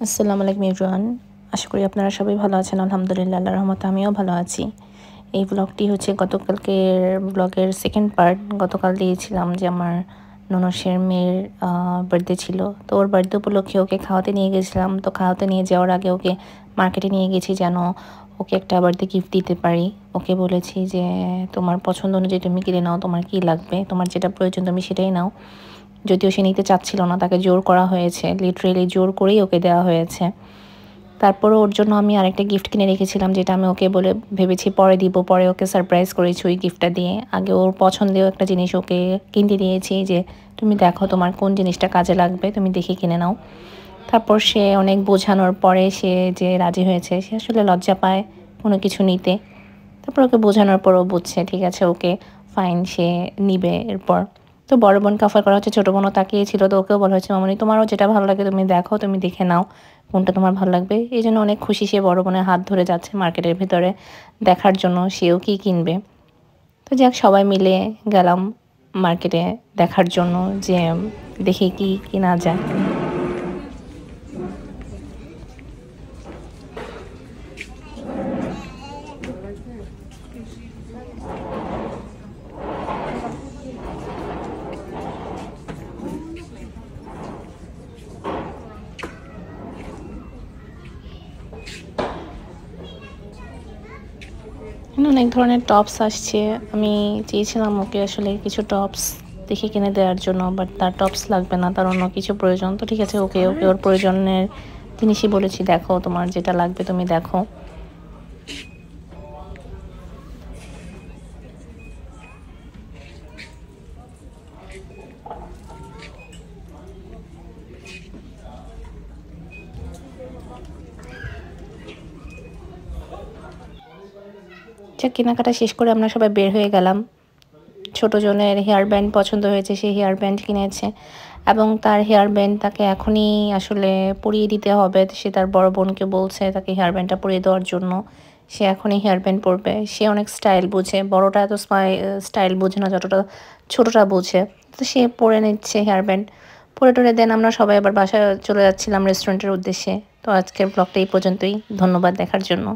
আসসালামু আলাইকুম এভরিওয়ান। আশা করি আপনারা সবাই ভালো আছেন। আলহামদুলিল্লাহ, আল্লাহর রহমতে আমিও ভালো আছি। এই ব্লগটি হচ্ছে গতকালকের ব্লগের সেকেন্ড পার্ট। গতকাল দিয়েছিলাম যে আমার ননসের মেয়ের বার্থডে ছিল। তো ওর বার্থডে উপলক্ষে ওকে খাওয়াতে নিয়ে গেছিলাম। তো খাওয়াতে নিয়ে যাওয়ার আগে ওকে মার্কেটে নিয়ে গেছি যেন ওকে একটা বার্থডে গিফট দিতে পারি। ওকে বলেছি যে তোমার পছন্দ অনুযায়ী তুমি কিনে নাও, তোমার কী লাগবে, তোমার যেটা প্রয়োজন তুমি সেটাই নাও। যদিও সে নিতে চাচ্ছিল না, তাকে জোর করা হয়েছে, লিটারেলি জোর করেই ওকে দেওয়া হয়েছে। তারপরও ওর জন্য আমি আরেকটা গিফট কিনে রেখেছিলাম, যেটা আমি ওকে বলে ভেবেছি পরে দিব। পরে ওকে সারপ্রাইজ করেছি ওই গিফটটা দিয়ে। আগে ওর পছন্দেও একটা জিনিস ওকে কিনতে দিয়েছি যে তুমি দেখো তোমার কোন জিনিসটা কাজে লাগবে, তুমি দেখে কিনে নাও। তারপর সে অনেক বোঝানোর পরে সে যে রাজি হয়েছে, সে আসলে লজ্জা পায় কোনো কিছু নিতে। তারপর ওকে বোঝানোর পর ও বুঝছে, ঠিক আছে ওকে ফাইন, সে নিবে এরপর। তো বড় বোনকে অফার করা হচ্ছে, ছোটো বোনও তাকিয়েছিল। তো ওকেও বলা হচ্ছে মামনি তোমারও যেটা ভালো লাগে তুমি দেখো, তুমি দেখে নাও কোনটা তোমার ভালো লাগবে। এই জন্য অনেক খুশি, সে বড় বোনের হাত ধরে যাচ্ছে মার্কেটের ভিতরে দেখার জন্য সেও কী কিনবে। তো যাক, সবাই মিলে গেলাম মার্কেটে দেখার জন্য যে দেখি কি কিনা যায়। অনেক ধরনের টপস আসছে। আমি চেয়েছিলাম ওকে আসলে কিছু টপস দেখে কিনে দেওয়ার জন্য, বাট তার টপস লাগবে না, তার অন্য কিছু প্রয়োজন। তো ঠিক আছে, ওকে ওকে ওর প্রয়োজনের জিনিসই বলেছি, দেখো তোমার যেটা লাগবে তুমি দেখো। যা কেনাকাটা শেষ করে আমরা সবাই বের হয়ে গেলাম। ছোট জনের হেয়ার ব্যান্ড পছন্দ হয়েছে, সে হেয়ার ব্যান্ড কিনেছে এবং তার হেয়ার ব্যান্ড তাকে এখনই আসলে পরিয়ে দিতে হবে। সে তার বড় বোনকে বলছে তাকে হেয়ার ব্যান্ডটা পরিয়ে দেওয়ার জন্য। সে এখনই হেয়ার ব্যান্ড পরবে। সে অনেক স্টাইল বোঝে, বড়টা এত স্টাইল বোঝে না যতটা ছোটটা বোঝে। তো সে পরে নিচ্ছে হেয়ার ব্যান্ড। পরে টরে দেন আমরা সবাই আবার বাসায় চলে যাচ্ছিলাম রেস্টুরেন্টের উদ্দেশ্যে। তো আজকের ব্লগটা এই পর্যন্তই। ধন্যবাদ দেখার জন্য।